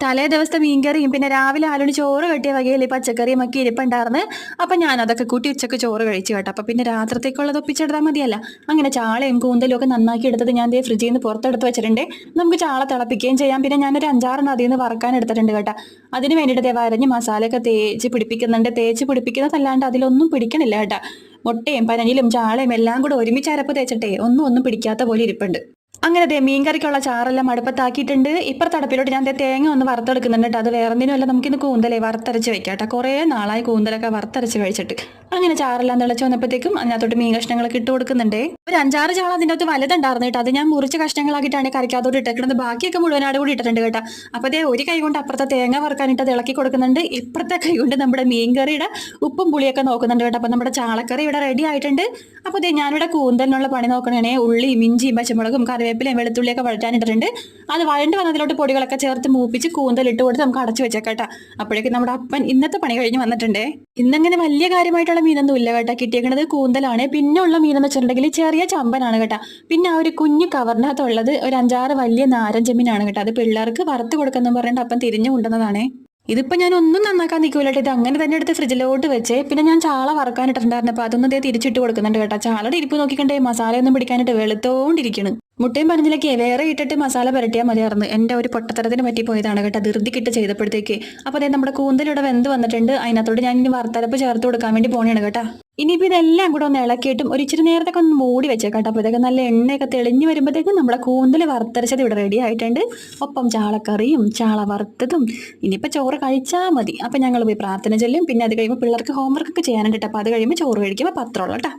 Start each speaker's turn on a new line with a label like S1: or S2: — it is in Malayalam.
S1: തലേ ദിവസത്തെ മീൻകറിയും പിന്നെ രാവിലെ ആലോട് ചോറ് കെട്ടിയ വകയിൽ പച്ചക്കറിയും ഒക്കെ ഇരിപ്പുണ്ടായിരുന്നു. അപ്പം ഞാൻ അതൊക്കെ കൂട്ടി ഉച്ചക്ക് ചോറ് കഴിച്ചു കേട്ടോ. അപ്പം പിന്നെ രാത്രിത്തേക്കുള്ളത് ഒപ്പിച്ചെടുത്താൽ മതിയല്ല. അങ്ങനെ ചാളയും കൂന്തലും ഒക്കെ നന്നാക്കി എടുത്തത് ഞാൻ ദേ ഫ്രിഡ്ജിൽ നിന്ന് പുറത്തെടുത്ത് വെച്ചിട്ടുണ്ട്. നമുക്ക് ചാള തിളപ്പിക്കുകയും ചെയ്യാം. പിന്നെ ഞാനൊരു 5-6 അതിൽ നിന്ന് വറക്കാൻ എടുത്തിട്ടുണ്ട് കേട്ടോ. അതിന് വേണ്ടിയിട്ട് ദേ വരഞ്ഞ് മസാലയൊക്കെ തേച്ച് പിടിപ്പിക്കുന്നുണ്ട്. തേച്ച് പിടിപ്പിക്കുന്നതല്ലാണ്ട് അതിലൊന്നും പിടിക്കണില്ല കേട്ടോ. മുട്ടയും പനഞ്ഞിലും ചാളയും എല്ലാം കൂടെ ഒരുമിച്ച് അരപ്പ് തേച്ചിട്ടേ ഒന്നും പിടിക്കാത്ത പോലെ ഇരിപ്പുണ്ട്. അങ്ങനെ ദേ മീൻകറിക്കുള്ള ചാറെല്ലാം അടുപ്പത്താക്കിയിട്ടുണ്ട്. ഇപ്പുറത്തെ അടുപ്പിലോട്ട് ഞാൻ തേങ്ങ ഒന്ന് വറുത്തെടുക്കുന്നുണ്ട് കേട്ടോ. അത് വേറെ എന്തിനുമല്ല, നമുക്കിന്ന് കൂന്തലേ വറുത്തരച്ച് വെക്കാം കേട്ടോ. കുറേ നാളായി കൂന്തലൊക്കെ വറുത്തരച്ച് കഴിച്ചിട്ട്. അങ്ങനെ ചാറെല്ലാം തിളച്ച് വന്നപ്പോഴത്തേക്കും അതിനകത്തോട്ട് മീൻ കഷ്ണങ്ങളൊക്കെ ഇട്ട് കൊടുക്കുന്നുണ്ടേ. ഒരു 5-6 ചാള അതിൻ്റെ അകത്ത് വലുതുണ്ടായിരുന്നു കേട്ടോ. അത് ഞാൻ മുറിച്ച് കഷ്ണങ്ങളാക്കിയിട്ടാണ് കറിക്കകത്തോട്ട് ഇട്ടേക്കുന്നത്. ബാക്കിയൊക്കെ മുഴുവനാട് കൂടി ഇട്ടിട്ടുണ്ട് കേട്ടോ. അപ്പോൾ അതേ ഒരു കൈ കൊണ്ട് അപ്പുറത്തെ തേങ്ങ വറുക്കാനിട്ട് അത് ഇളക്കി കൊടുക്കുന്നുണ്ട്. ഇപ്പുറത്തെ കൈ കൊണ്ട് നമ്മുടെ മീൻകറിയുടെ ഉപ്പും പുളിയൊക്കെ നോക്കുന്നുണ്ട് കേട്ടോ. അപ്പോൾ നമ്മുടെ ചാളക്കറി ഇവിടെ റെഡി ആയിട്ടുണ്ട്. അപ്പോൾ അതേ ഞാനിവിടെ കൂന്തലിനുള്ള പണി നോക്കണേ. ഉള്ളിയും ഇഞ്ചിയും പച്ചമുളകും കറിവേപ്പിലയും വെളുത്തുള്ളിയൊക്കെ വഴറ്റാനിട്ടിട്ടുണ്ട്. അത് വഴണ്ട് വന്നതിലോട്ട് പൊടികളൊക്കെ ചേർത്ത് മൂപ്പിച്ച് കൂന്തലിട്ട് കൊടുത്ത് നമുക്ക് അടച്ചു വെച്ചേക്കാട്ടോ. അപ്പോഴേക്കും നമ്മുടെ അപ്പൻ ഇന്നത്തെ പണി കഴിഞ്ഞ് വന്നിട്ടുണ്ടേ. ഇന്നങ്ങനെ വലിയ കാര്യമായിട്ടുള്ള മീനൊന്നും ഇല്ല കേട്ടോ. കിട്ടിയേക്കുന്നത് കൂന്തലാണ്. പിന്നെ ഉള്ള മീനെന്ന് വെച്ചിട്ടുണ്ടെങ്കിൽ ചെറിയ ചമ്പനാണ് കേട്ടോ. പിന്നെ ആ ഒരു കുഞ്ഞു കവറിനകത്തുള്ളത് ഒരു 5-6 വലിയ നാരഞ്ച മീനാണ് കേട്ടോ. അത് പിള്ളേർക്ക് വറുത്ത് കൊടുക്കുന്നു പറഞ്ഞിട്ട് അപ്പം തിരിഞ്ഞു കൊണ്ടുവന്നതാണേ. ഇതിപ്പോൾ ഞാൻ ഒന്നും നന്നാക്കാൻ നിൽക്കൂലട്ടോ. ഇത് അങ്ങനെ തന്നെ എടുത്ത് ഫ്രിഡ്ജിലോട്ട് വെച്ചേ. പിന്നെ ഞാൻ ചാള വറക്കാനിട്ടുണ്ടായിരുന്നു. അപ്പോൾ അതൊന്നും ദേ തിരിച്ചിട്ട് കൊടുക്കുന്നുണ്ട് കേട്ടോ. ചാളയുടെ ഇരിപ്പ് നോക്കിക്കണ്ടേ, മസാലയൊന്നും പിടിക്കാനായിട്ട് വെളുത്തോണ്ടിരിക്കുന്നു. മുട്ടയും പനഞ്ഞിലൊക്കെ വേറെ ഇട്ടിട്ട് മസാല പുരട്ടിയാൽ മതിയായിരുന്നു. എൻ്റെ ഒരു പൊട്ടത്തരത്തിന് പറ്റി പോയതാണ് കേട്ടോ. ധൃതിക്കിട്ട് ചെയ്തപ്പോഴത്തേക്ക്. അപ്പോൾ അതേ നമ്മുടെ കൂന്തലിവിടെ വെന്ത് വന്നിട്ടുണ്ട്. അതിനകത്തോട് ഞാൻ ഇനി വറുത്തരപ്പ് ചേർത്ത് കൊടുക്കാൻ വേണ്ടി പോകണേണ് കേട്ടോ. ഇനിയിപ്പോൾ ഇതെല്ലാം കൂടെ ഒന്ന് ഇളക്കിയിട്ടും ഒരു ഇച്ചിരി നേരത്തൊക്കെ ഒന്ന് മൂടി വെച്ചേക്കാട്ടോ. അപ്പോൾ ഇതൊക്കെ നല്ല എണ്ണയൊക്കെ തെളിഞ്ഞ് വരുമ്പോഴത്തേക്കും നമ്മുടെ കൂന്തൽ വറുത്തരച്ചത് ഇവിടെ റെഡി ആയിട്ടുണ്ട്. ഒപ്പം ചാളക്കറിയും ചാള വറുത്തതും. ഇനിയിപ്പോൾ ചോറ് കഴിച്ചാൽ മതി. അപ്പോൾ ഞങ്ങൾ പോയി പ്രാർത്ഥന ചൊല്ലും. പിന്നെ അത് കഴിയുമ്പോൾ പിള്ളേർക്ക് ഹോംവർക്കൊക്കെ ചെയ്യാനുണ്ട് കേട്ടോ. അപ്പോൾ അത് കഴിയുമ്പോൾ ചോറ് കഴിക്കുമ്പോൾ പത്രമുള്ളൂ കേട്ടോ.